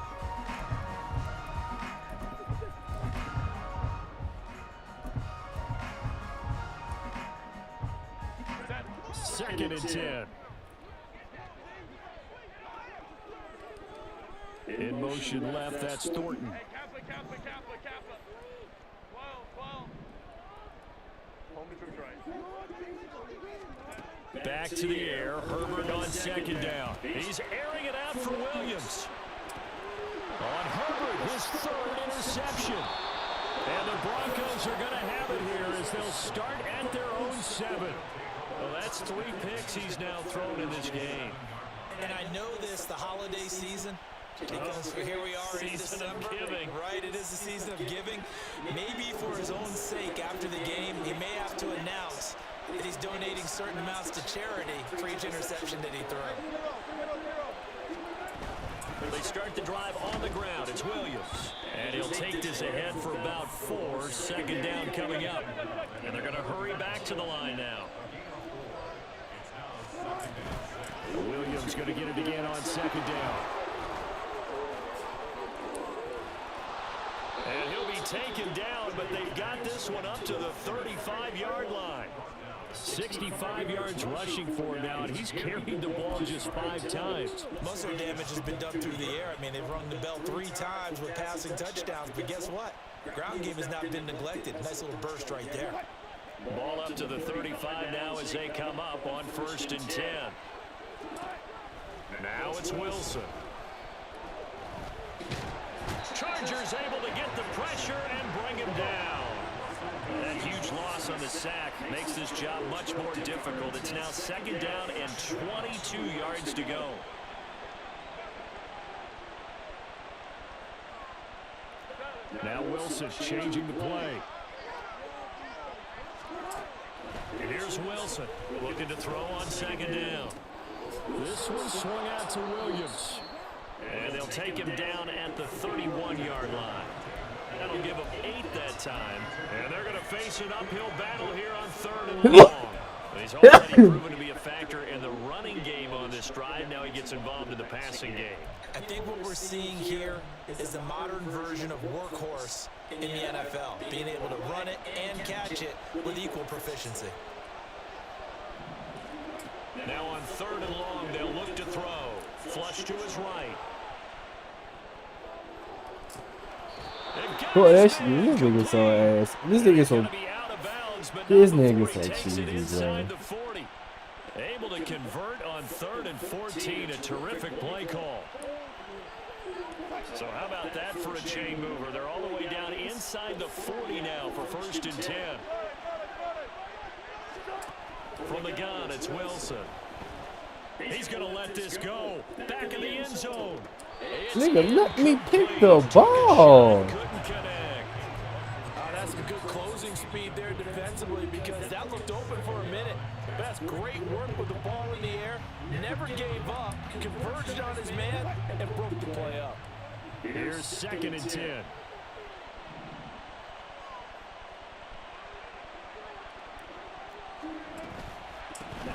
Second and 10. In motion left, that's Thornton. Back to the air. Herbert on second down. He's airing it out for Williams. On Herbert, his 3rd interception. And the Broncos are going to have it here as they'll start at their own 7. Well, that's 3 picks he's now thrown in this game. And I know this, the holiday season, Because here we are in Season of December, giving. right? It is the season of giving. Maybe for his own sake, after the game, he may have to announce that he's donating certain amounts to charity for each interception that he throws. They start the drive on the ground. It's Williams. And he'll take this ahead for about 4. Second down coming up. And they're going to hurry back to the line now. Williams going to get it again on second down. And he'll be taken down, but they've got this one up to the 35-yard line. 65 yards rushing for him now, and he's carried the ball just 5 times. Most of their damage has been done through the air. I mean, they've rung the bell 3 times with passing touchdowns, but guess what? The ground game has not been neglected. Nice little burst right there. Ball up to the 35 now as they come up on 1st and 10. Now it's Wilson. Chargers able to get the pressure and bring him down. That huge loss on the sack makes this job much more difficult. It's now 2nd down and 22 yards to go. Now Wilson changing the play. And here's Wilson looking to throw on 2nd down. This one swung out to Williams. And they'll take him down at the 31-yard line. That'll give him 8 that time. And they're going to face an uphill battle here on 3rd and long. He's already proven to be a factor in the running game on this drive. Now he gets involved in the passing game. I think what we're seeing here is the modern version of workhorse in the NFL, being able to run it and catch it with equal proficiency. Now on 3rd and long, they'll look to throw. Flush to his right. Boy, that shit, this nigga so ass. This nigga so. This nigga so cheesy, bro. Able to convert on 3rd and 14. A terrific play call. So how about that for a chain mover? They're all the way down inside the 40 now for 1st and 10. From the gun, it's Wilson. He's going to let this go. Back in the end zone. Nigga, let me pick the ball. Couldn't connect. That's some good closing speed there defensively, because that looked open for a minute. That's great work with the ball in the air. Never gave up. Converged on his man and broke the play up. Here's 2nd and 10.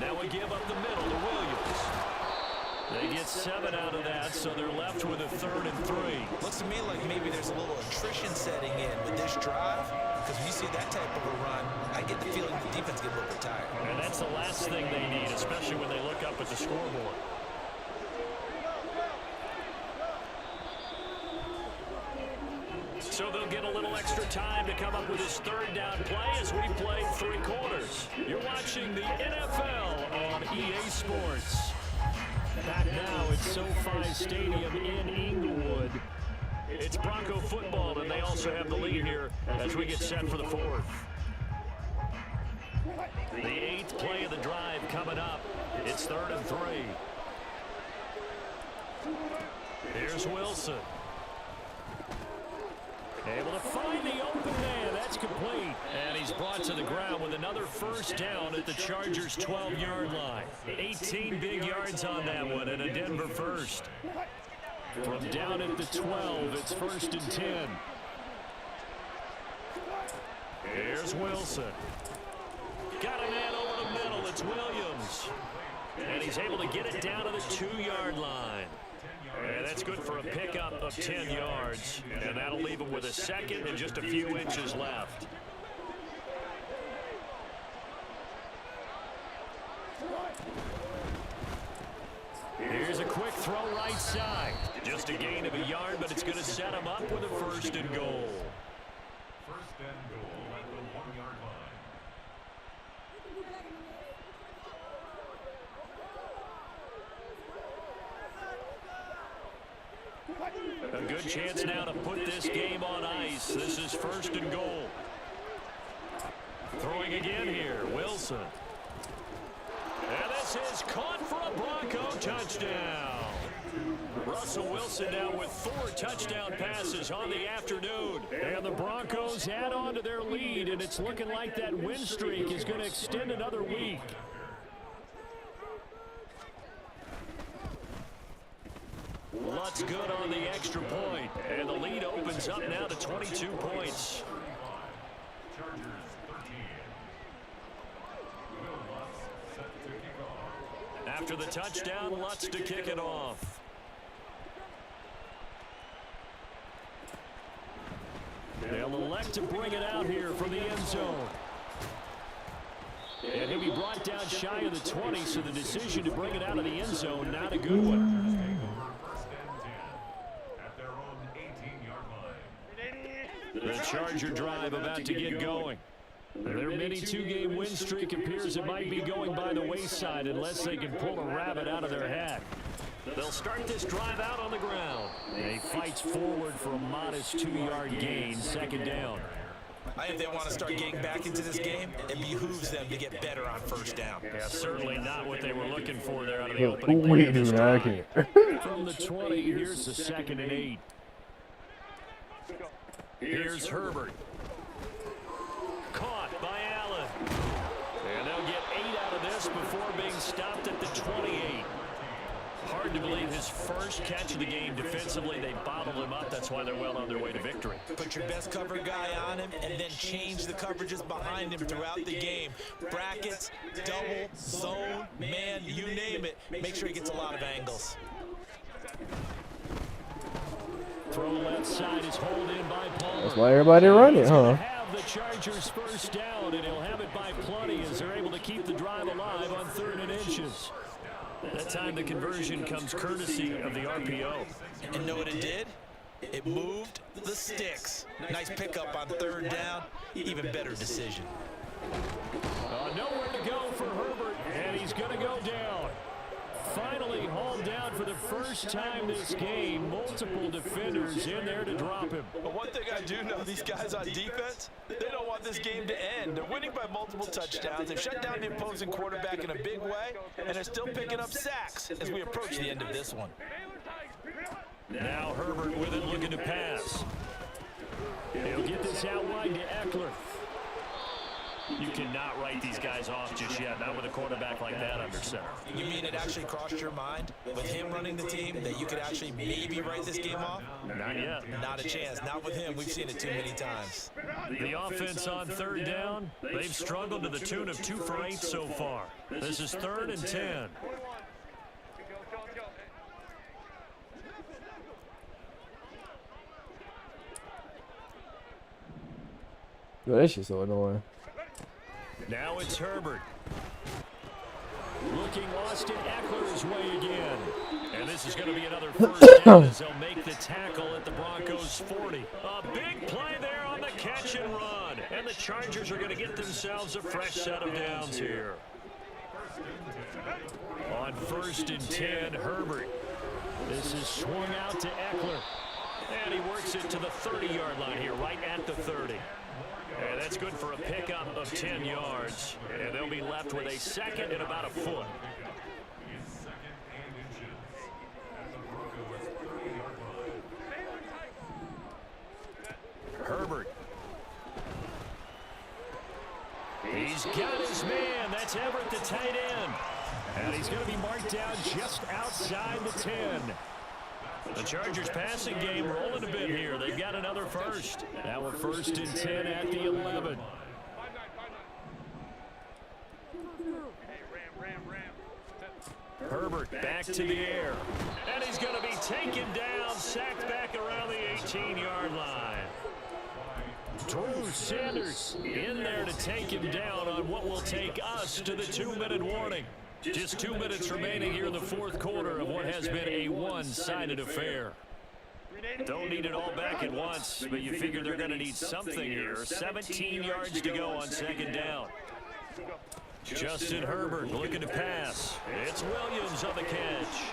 Now we give up the middle to Williams. They get 7 out of that, so they're left with a 3rd and 3. Looks to me like maybe there's a little attrition setting in with this drive, because when you see that type of a run, I get the feeling the defense gets a little bit tired. And that's the last thing they need, especially when they look up at the scoreboard. So they'll get a little extra time to come up with his 3rd down play as we play 3 quarters. You're watching the NFL on EA Sports. Back now at SoFi Stadium in Inglewood. It's Bronco football, and they also have the lead here as we get set for the 4th. The 8th play of the drive coming up. It's 3rd and 3. Here's Wilson. Able to find the open man. That's complete. And he's brought to the ground with another 1st down at the Chargers' 12-yard line. 18 big yards on that one and a Denver 1st. From down at the 12, it's 1st and 10. Here's Wilson. Got a man over the middle. It's Williams. And he's able to get it down to the 2-yard line. And that's good for a pickup of 10 yards. And that'll leave him with a 2nd and just a few inches left. Here's a quick throw right side. Just a gain of a yard, but it's going to set him up with a 1st and goal. 1st and goal at the 1-yard line. A good chance now to put this game on ice. This is 1st and goal. Throwing again here, Wilson. And this is caught for a Bronco touchdown. Russell Wilson now with 4 touchdown passes on the afternoon. And the Broncos add on to their lead, and it's looking like that win streak is going to extend another week. Lutt's good on the extra point, and the lead opens up now to 22 points. After the touchdown, Lutz to kick it off. They'll elect to bring it out here from the end zone. And he'll be brought down shy of the 20, so the decision to bring it out of the end zone, not a good one. The Charger drive about to get going. Their mini 2-game win streak appears it might be going by the wayside unless they can pull a rabbit out of their hat. They'll start this drive out on the ground. He fights forward for a modest 2-yard gain, second down. I think they want to start getting back into this game. It behooves them to get better on first down. Yeah, certainly not what they were looking for there out of the opening play of this drive. From the 20, here's the 2nd and 8. Here's Herbert. Caught by Allen. And they'll get 8 out of this before being stopped at the 28. Hard to believe his first catch of the game defensively. They bottled him up. That's why they're well on their way to victory. Put your best cover guy on him and then change the coverages behind him throughout the game. Brackets, double, zone, man, you name it. Make sure he gets a lot of angles. Throw left side is hauled in by Palmer. That's why everybody run it, huh? Have the Chargers first down, and he'll have it by plenty as they're able to keep the drive alive on 3rd and inches. That time the conversion comes courtesy of the RPO. And know what it did? It moved the sticks. Nice pickup on 3rd down. Even better decision. Nowhere to go for Herbert, and he's going to go down. Finally hauled down for the first time this game. Multiple defenders in there to drop him. But one thing I do know, these guys on defense, they don't want this game to end. They're winning by multiple touchdowns. They've shut down the opposing quarterback in a big way, and they're still picking up sacks as we approach the end of this one. Now Herbert with it, looking to pass. He'll get this out wide to Eckler. You cannot write these guys off just yet, not with a quarterback like that under center. You mean it actually crossed your mind with him running the team that you could actually maybe write this game off? Not yet. Not a chance. Not with him. We've seen it too many times. The offense on 3rd down, they've struggled to the tune of 2 for 8 so far. This is 3rd and 10. Yo, that shit's so annoying. Now it's Herbert. Looking Austin Eckler's way again. And this is going to be another first down as they'll make the tackle at the Broncos' 40. A big play there on the catch and run. And the Chargers are going to get themselves a fresh set of downs here. On 1st and 10, Herbert. This is swung out to Eckler. And he works it to the 30-yard line here, right at the 30. And that's good for a pickup of 10 yards. And they'll be left with a 2nd and about a foot. Herbert. He's got his man. That's Everett, the tight end. And he's going to be marked down just outside the 10. The Chargers passing game rolling a bit here. They've got another first. Now a 1st and 10 at the 11. Herbert back to the air. And he's going to be taken down, sacked back around the 18-yard line. Drew Sanders in there to take him down on what will take us to the 2-minute warning. Just 2 minutes remaining here in the 4th quarter of what has been a one-sided affair. Don't need it all back at once, but you figure they're going to need something here. 17 yards to go on 2nd down. Justin Herbert looking to pass. It's Williams on the catch.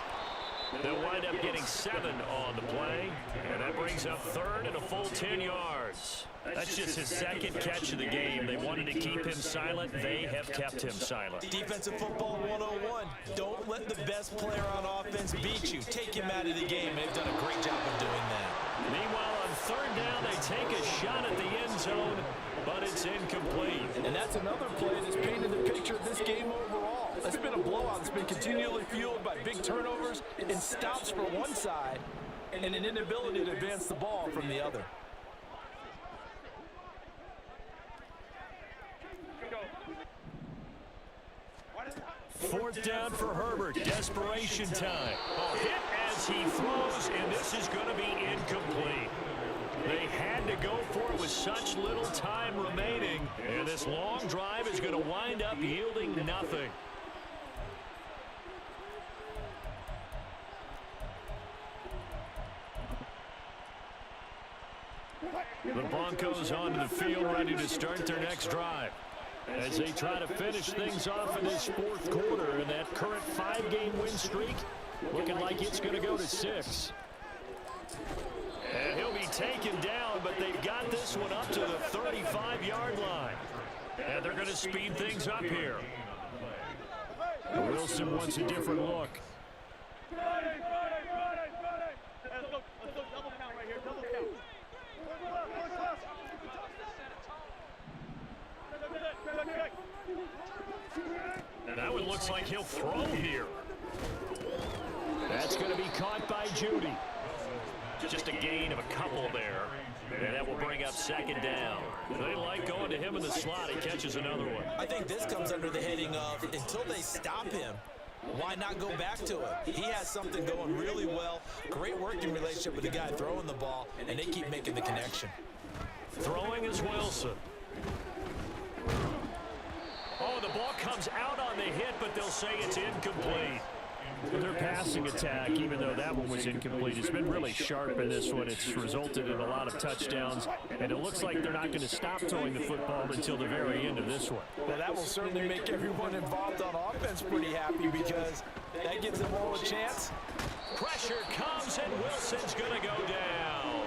They'll wind up getting 7 on the play, and that brings up 3rd and a full 10 yards. That's just his 2nd catch of the game. They wanted to keep him silent. They have kept him silent. Defensive football 101. Don't let the best player on offense beat you. Take him out of the game. They've done a great job of doing that. Meanwhile, on 3rd down, they take a shot at the end zone, but it's incomplete. And that's another play that's painted the picture of this game overall. It's been a blowout. It's been continually fueled by big turnovers and stops for one side and an inability to advance the ball from the other. 4th down for Herbert. Desperation time. A hit as he throws, and this is going to be incomplete. They had to go for it with such little time remaining, and this long drive is going to wind up yielding nothing. The Broncos onto the field, ready to start their next drive, as they try to finish things off in this 4th quarter, and that current 5-game win streak looking like it's going to go to 6. And he'll be taken down, but they've got this one up to the 35-yard line. And they're going to speed things up here. Wilson wants a different look. And that one looks like he'll throw here. That's going to be caught by Judy. Just a gain of a couple there. And that will bring up 2nd down. They like going to him in the slot. He catches another one. I think this comes under the heading of, until they stop him, why not go back to him? He has something going really well. Great working relationship with the guy throwing the ball, and they keep making the connection. Throwing is Wilson. Oh, the ball comes out on the hit, but they'll say it's incomplete. Their passing attack, even though that one was incomplete, has been really sharp in this one. It's resulted in a lot of touchdowns, and it looks like they're not going to stop throwing the football until the very end of this one. Now that will certainly make everyone involved on offense pretty happy, because that gives them all a chance. Pressure comes, and Wilson's going to go down.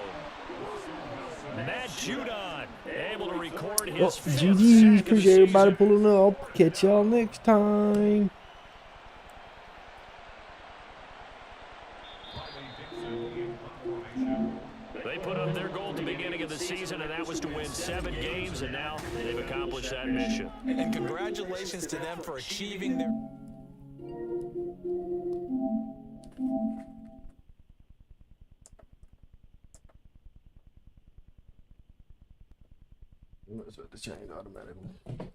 Matt Judon able to record his Well, 5th GG's. sack of the Appreciate everybody season. pulling up. Catch y'all next time. They put up their goal at the beginning of the season, and that was to win 7 games, and now they've accomplished that mission. And congratulations to them for achieving their... That's what the change automatically.